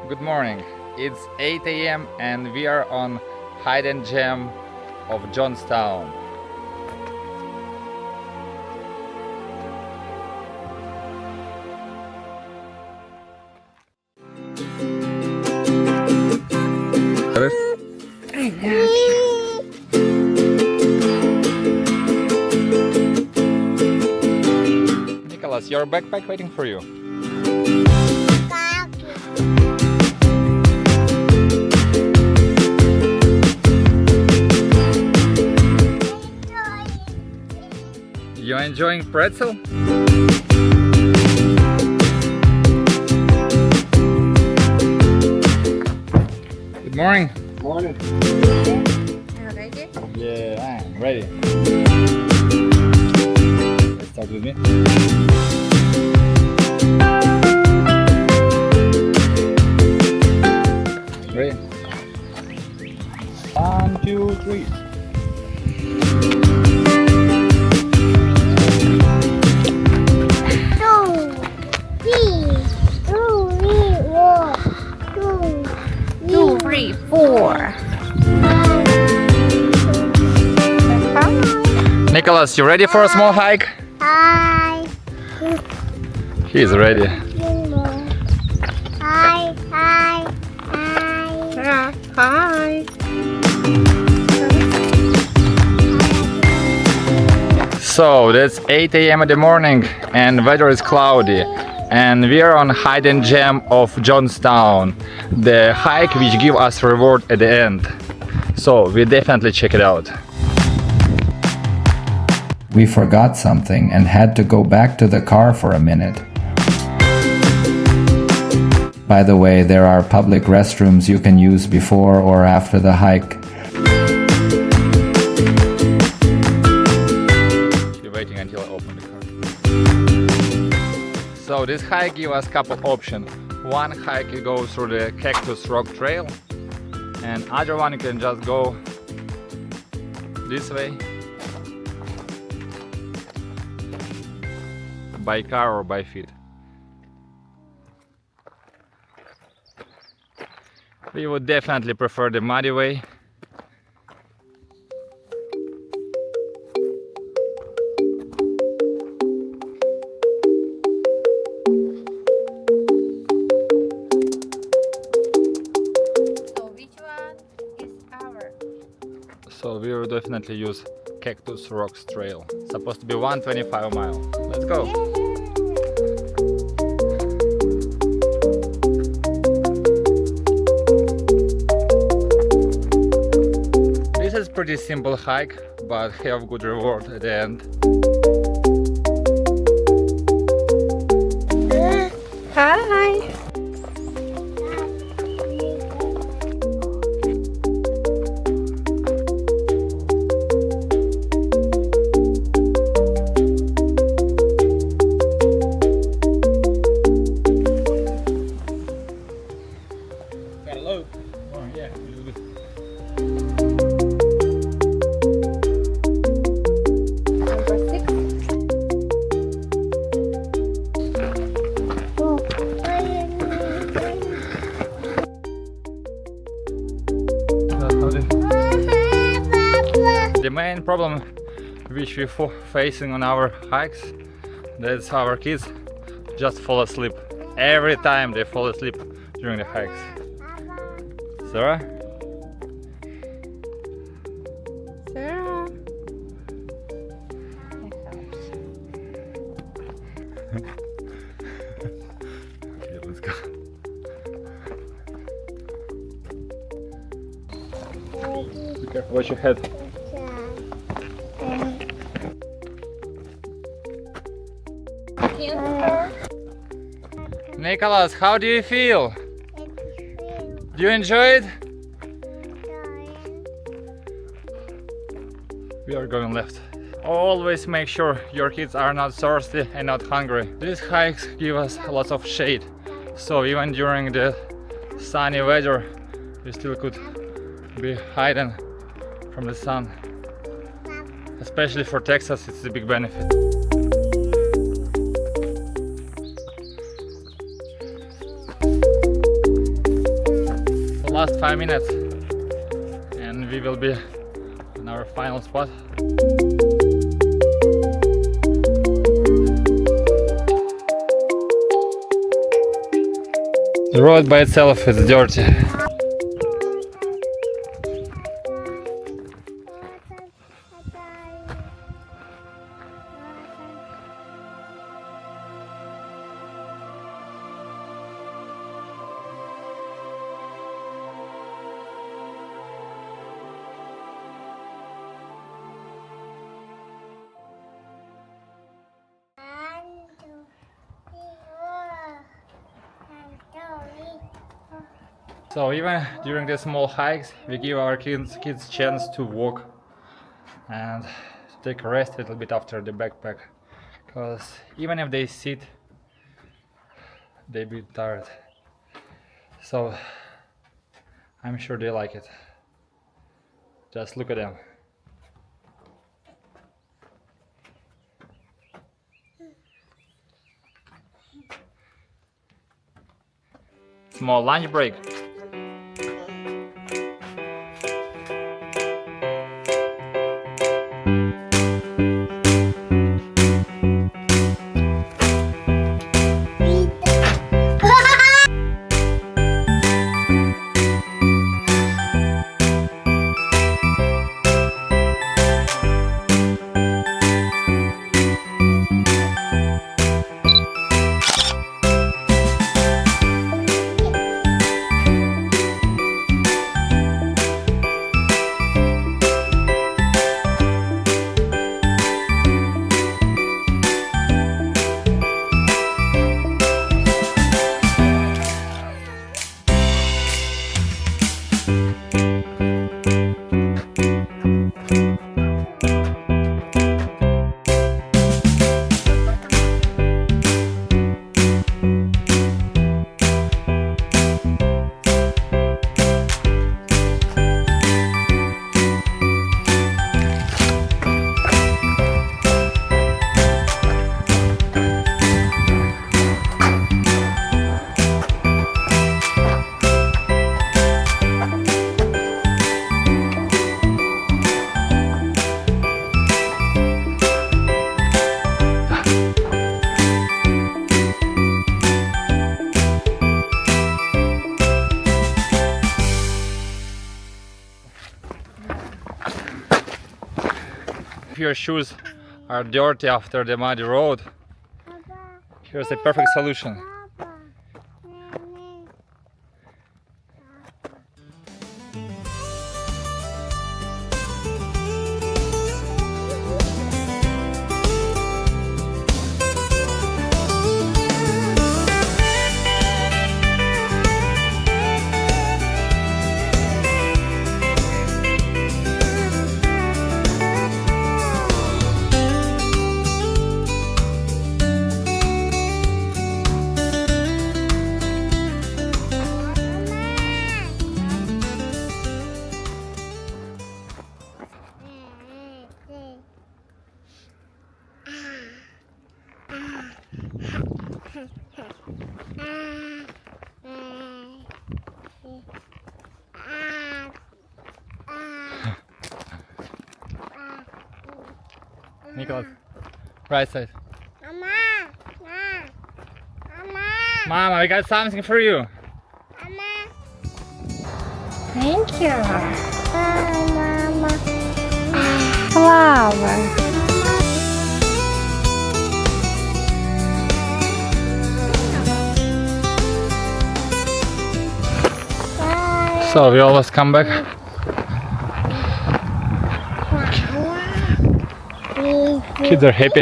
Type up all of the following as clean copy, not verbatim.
Good morning. It's 8 a.m. and we are on hidden gem of Johnstown. I love you. Nicholas, your backpack waiting for you. You enjoying pretzel? Good morning. Morning. Are you ready? Yeah, I'm ready. Let's start with me. Ready? 1, 2, 3. Two, three, four. Nicholas, you ready for a small hike? Hi. He's ready. Hi. Hi. Hi. Yeah, hi. So that's 8 a.m. in the morning and weather is cloudy and we are on hidden gem of Johnstown, the hike which give us reward at the end. So we definitely check it out. We forgot something and had to go back to the car for a minute. By the way, there are public restrooms you can use before or after the hike. We're waiting until I open the car. So this hike gives us a couple options. One hike you go through the Cactus rock trail and other one you can just go this way by car or by feet. We would definitely prefer the muddy way. So which one is our? So we will definitely use Cactus Rocks Trail. Supposed to be 125 mile. Let's go. This is pretty simple hike, but have good reward at the end. Hi. Hello. Oh yeah, good. Number 6. The main problem which we facing on our hikes, that's our kids just fall asleep. Every time they fall asleep during the hikes. Sarah? Sarah. Okay, let's go. Be careful, watch your head. Nicholas, how do you feel? Do you enjoy it? We are going left. Always make sure your kids are not thirsty and not hungry. These hikes give us lots of shade, so even during the sunny weather, we still could be hidden from the sun. Especially for Texas, it's a big benefit. last 5 minutes and we will be on our final spot. The road by itself is dirty. So even during the small hikes, we give our kids chance to walk and take a rest a little bit after the backpack, because even if they sit, they be tired. So I'm sure they like it. Just look at them. Small lunch break. If your shoes are dirty after the muddy road, here's a perfect solution. Nicholas, right side. Mama, we got something for you. Thank you. Flower. So we always come back. Kids are happy.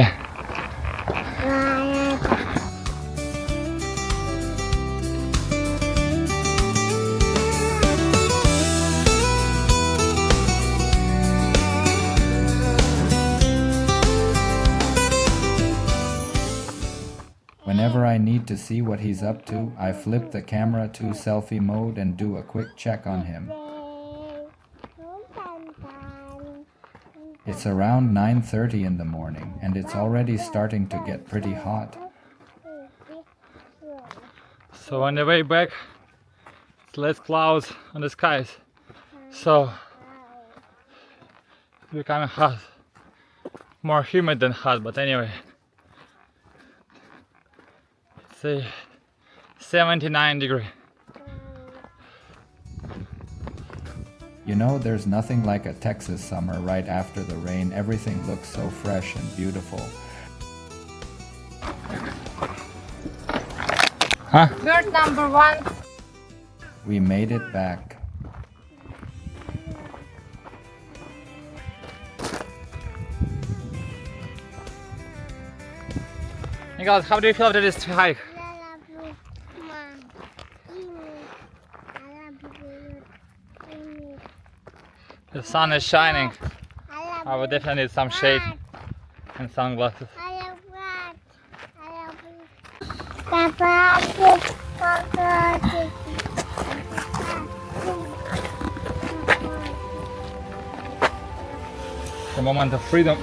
Whenever I need to see what he's up to, I flip the camera to selfie mode and do a quick check on him. It's around 9:30 in the morning and it's already starting to get pretty hot. So on the way back It's less clouds on the skies, so it's becoming hot. More humid than hot, but anyway. It's 79 degrees. You know, there's nothing like a Texas summer right after the rain. Everything looks so fresh and beautiful. Huh? Bird number 1. We made it back. Nicholas, how do you feel after this hike? The sun is shining. I would definitely need some shade and sunglasses. The moment of freedom.